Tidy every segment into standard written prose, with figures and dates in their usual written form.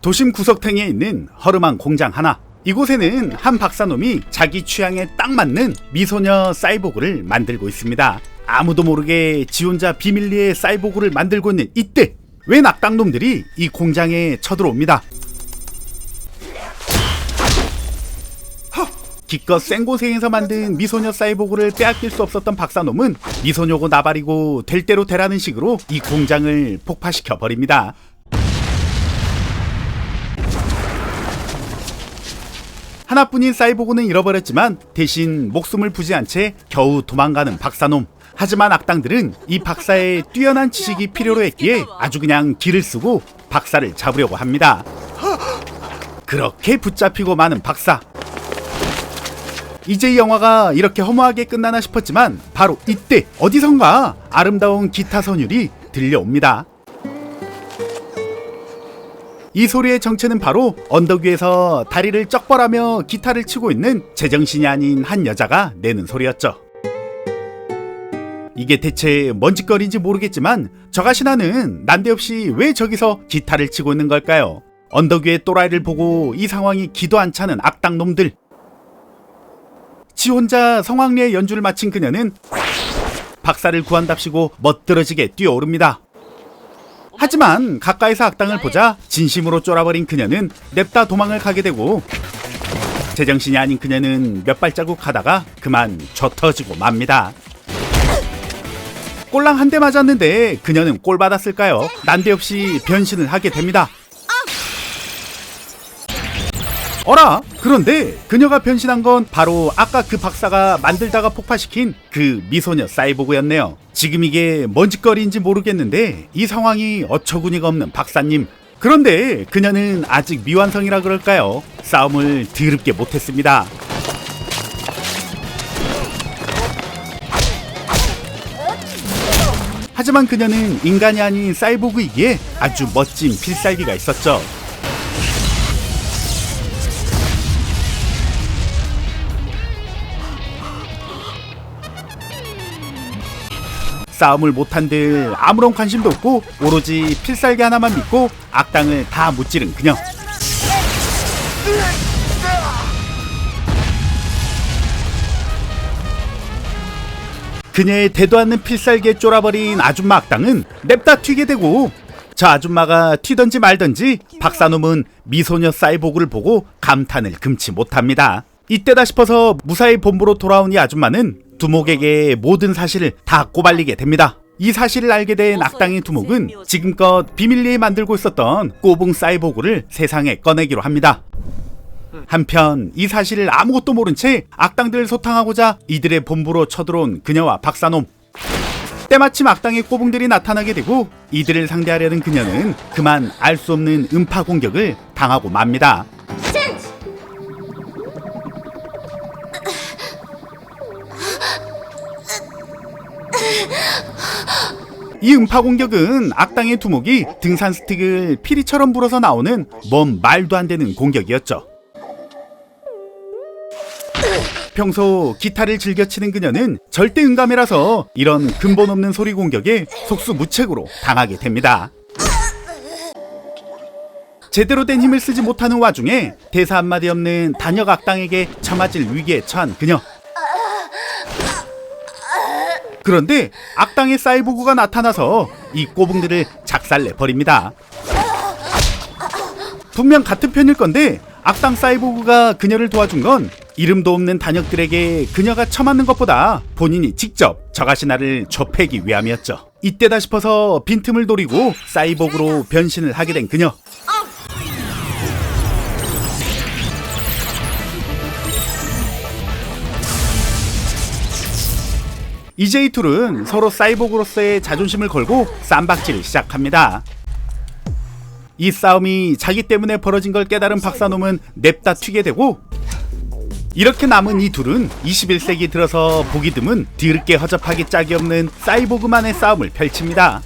도심 구석탱이에 있는 허름한 공장 하나. 이곳에는 한 박사놈이 자기 취향에 딱 맞는 미소녀 사이보그를 만들고 있습니다. 아무도 모르게 지 혼자 비밀리에 사이보그를 만들고 있는 이때 웬 악당놈들이 이 공장에 쳐들어옵니다. 기껏 생고생에서 만든 미소녀 사이보그를 빼앗길 수 없었던 박사놈은 미소녀고 나발이고 될 대로 되라는 식으로 이 공장을 폭파시켜 버립니다. 하나뿐인 사이보그는 잃어버렸지만 대신 목숨을 부지한 채 겨우 도망가는 박사놈. 하지만 악당들은 이 박사의 뛰어난 지식이 필요로 했기에 아주 그냥 기를 쓰고 박사를 잡으려고 합니다. 그렇게 붙잡히고 마는 박사. 이제 이 영화가 이렇게 허무하게 끝나나 싶었지만 바로 이때 어디선가 아름다운 기타 선율이 들려옵니다. 이 소리의 정체는 바로 언덕 위에서 다리를 쩍벌하며 기타를 치고 있는 제정신이 아닌 한 여자가 내는 소리였죠. 이게 대체 뭔 짓거리인지 모르겠지만 저가시나는 난데없이 왜 저기서 기타를 치고 있는 걸까요? 언덕 위의 또라이를 보고 이 상황이 기도 안 차는 악당놈들. 지 혼자 성황리의 연주를 마친 그녀는 박사를 구한답시고 멋들어지게 뛰어오릅니다. 하지만 가까이서 악당을 보자 진심으로 쫄아버린 그녀는 냅다 도망을 가게 되고 제정신이 아닌 그녀는 몇 발자국 가다가 그만 젖터지고 맙니다. 꼴랑 한 대 맞았는데 그녀는 꼴 받았을까요? 난데없이 변신을 하게 됩니다. 어라? 그런데 그녀가 변신한 건 바로 아까 그 박사가 만들다가 폭파시킨 그 미소녀 사이보그였네요. 지금 이게 뭔 짓거리인지 모르겠는데 이 상황이 어처구니가 없는 박사님. 그런데 그녀는 아직 미완성이라 그럴까요? 싸움을 더럽게 못했습니다. 하지만 그녀는 인간이 아닌 사이보그이기에 아주 멋진 필살기가 있었죠. 싸움을 못한들 아무런 관심도 없고 오로지 필살기 하나만 믿고 악당을 다 무찌른 그녀. 그녀의 대도 않는 필살기에 쫄아버린 아줌마 악당은 냅다 튀게 되고 저 아줌마가 튀던지 말던지 박사놈은 미소녀 사이보그를 보고 감탄을 금치 못합니다. 이때다 싶어서 무사히 본부로 돌아온 이 아줌마는 두목에게 모든 사실을 다 꼬발리게 됩니다. 이 사실을 알게 된 악당의 두목은 지금껏 비밀리에 만들고 있었던 꼬붕 사이보그를 세상에 꺼내기로 합니다. 한편 이 사실을 아무것도 모른 채 악당들을 소탕하고자 이들의 본부로 쳐들어온 그녀와 박사놈. 때마침 악당의 꼬붕들이 나타나게 되고 이들을 상대하려는 그녀는 그만 알 수 없는 음파 공격을 당하고 맙니다. 이 음파 공격은 악당의 두목이 등산 스틱을 피리처럼 불어서 나오는 뭔 말도 안 되는 공격이었죠. 평소 기타를 즐겨 치는 그녀는 절대 음감이라서 이런 근본 없는 소리 공격에 속수무책으로 당하게 됩니다. 제대로 된 힘을 쓰지 못하는 와중에 대사 한마디 없는 단역 악당에게 처맞을 위기에 처한 그녀. 그런데 악당의 사이보그가 나타나서 이 꼬붕들을 작살내버립니다. 분명 같은 편일 건데 악당 사이보그가 그녀를 도와준 건 이름도 없는 단역들에게 그녀가 처맞는 것보다 본인이 직접 저가시나를 좁히기 위함이었죠. 이때다 싶어서 빈틈을 노리고 사이보그로 변신을 하게 된 그녀. 이제 이 둘은 서로 사이보그로서의 자존심을 걸고 쌈박질을 시작합니다. 이 싸움이 자기 때문에 벌어진 걸 깨달은 박사놈은 냅다 튀게 되고 이렇게 남은 이 둘은 21세기 들어서 보기 드문 드럽게 허접하기 짝이 없는 사이보그만의 싸움을 펼칩니다.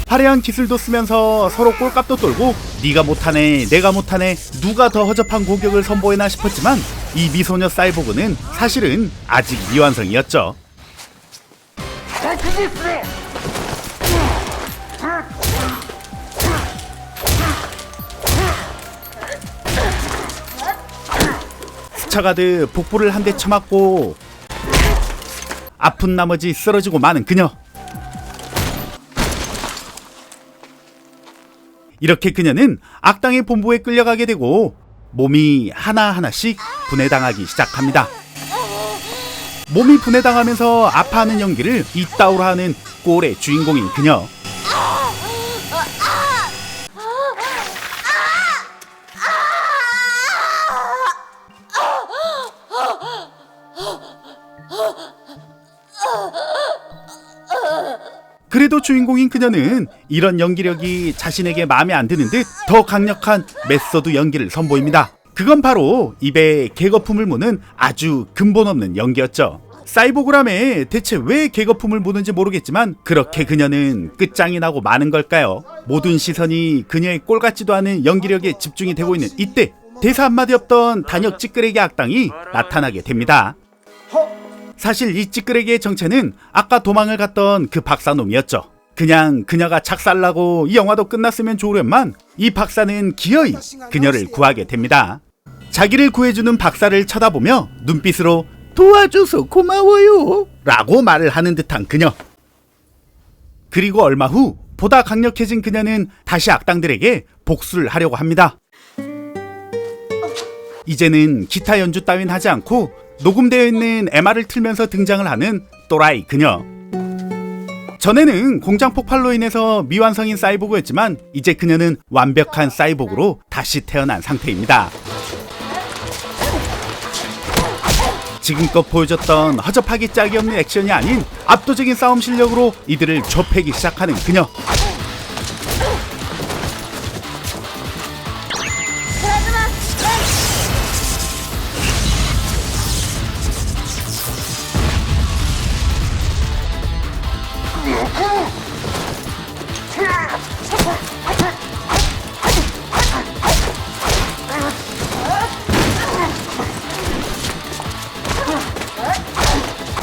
화려한 기술도 쓰면서 서로 꼴값도 떨고 네가 못하네 내가 못하네 누가 더 허접한 공격을 선보이나 싶었지만 이 미소녀 사이보그는 사실은 아직 미완성이었죠. 스쳐가듯 복부를 한 대 쳐맞고 아픈 나머지 쓰러지고 마는 그녀. 이렇게 그녀는 악당의 본부에 끌려가게 되고 몸이 하나하나씩 분해당하기 시작합니다. 몸이 분해당하면서 아파하는 연기를 이따오로 하는 꼴의 주인공인 그녀. 그래도 주인공인 그녀는 이런 연기력이 자신에게 마음에 안 드는 듯 더 강력한 메소드 연기를 선보입니다. 그건 바로 입에 개거품을 무는 아주 근본 없는 연기였죠. 사이보그람에 대체 왜 개거품을 무는지 모르겠지만 그렇게 그녀는 끝장이 나고 마는 걸까요? 모든 시선이 그녀의 꼴 같지도 않은 연기력에 집중이 되고 있는 이때 대사 한마디 없던 단역 찌끄레기 악당이 나타나게 됩니다. 사실 이 찌끄레기의 정체는 아까 도망을 갔던 그 박사놈이었죠. 그냥 그녀가 작살나고 이 영화도 끝났으면 좋으련만 이 박사는 기어이 그녀를 구하게 됩니다. 자기를 구해주는 박사를 쳐다보며 눈빛으로 도와줘서 고마워요 라고 말을 하는 듯한 그녀. 그리고 얼마 후 보다 강력해진 그녀는 다시 악당들에게 복수를 하려고 합니다. 이제는 기타 연주 따윈 하지 않고 녹음되어 있는 MR을 틀면서 등장을 하는 또라이 그녀. 전에는 공장 폭발로 인해서 미완성인 사이보그였지만 이제 그녀는 완벽한 사이보그로 다시 태어난 상태입니다. 지금껏 보여줬던 허접하기 짝이 없는 액션이 아닌 압도적인 싸움 실력으로 이들을 좁히기 시작하는 그녀.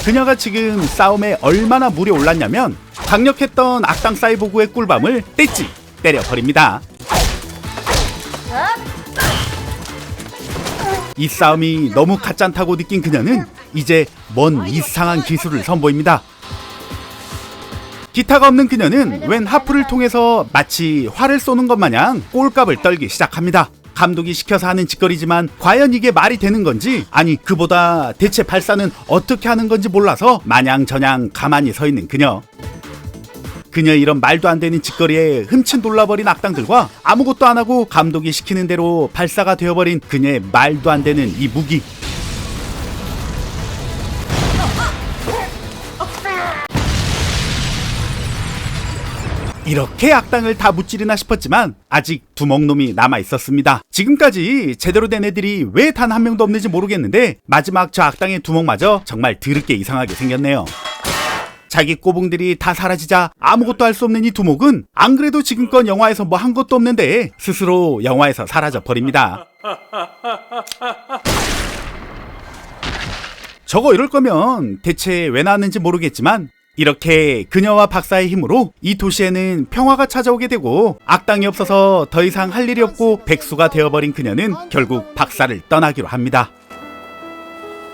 그녀가 지금 싸움에 얼마나 물이 올랐냐면 강력했던 악당 사이보그의 꿀밤을 떼찌 때려버립니다. 이 싸움이 너무 가짠다고 느낀 그녀는 이제 뭔 이상한 기술을 선보입니다. 기타가 없는 그녀는 웬 하프를 통해서 마치 활을 쏘는 것 마냥 꼴값을 떨기 시작합니다. 감독이 시켜서 하는 짓거리지만 과연 이게 말이 되는 건지, 아니 그보다 대체 발사는 어떻게 하는 건지 몰라서 마냥 저냥 가만히 서 있는 그녀. 그녀의 이런 말도 안 되는 짓거리에 흠칫 놀라버린 악당들과 아무것도 안 하고 감독이 시키는 대로 발사가 되어버린 그녀의 말도 안 되는 이 무기. 이렇게 악당을 다 무찌르나 싶었지만 아직 두목놈이 남아있었습니다. 지금까지 제대로 된 애들이 왜 단 한 명도 없는지 모르겠는데 마지막 저 악당의 두목마저 정말 드럽게 이상하게 생겼네요. 자기 꼬붕들이 다 사라지자 아무것도 할 수 없는 이 두목은 안 그래도 지금껏 영화에서 뭐 한 것도 없는데 스스로 영화에서 사라져 버립니다. 저거 이럴 거면 대체 왜 나왔는지 모르겠지만 이렇게 그녀와 박사의 힘으로 이 도시에는 평화가 찾아오게 되고 악당이 없어서 더 이상 할 일이 없고 백수가 되어버린 그녀는 결국 박사를 떠나기로 합니다.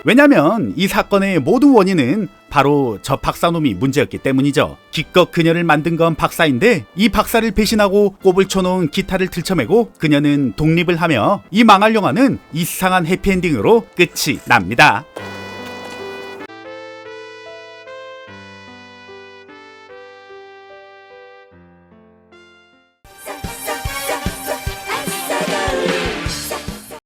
왜냐면 이 사건의 모든 원인은 바로 저 박사놈이 문제였기 때문이죠. 기껏 그녀를 만든 건 박사인데 이 박사를 배신하고 꼽을 쳐놓은 기타를 들쳐매고 그녀는 독립을 하며 이 망할 영화는 이상한 해피엔딩으로 끝이 납니다.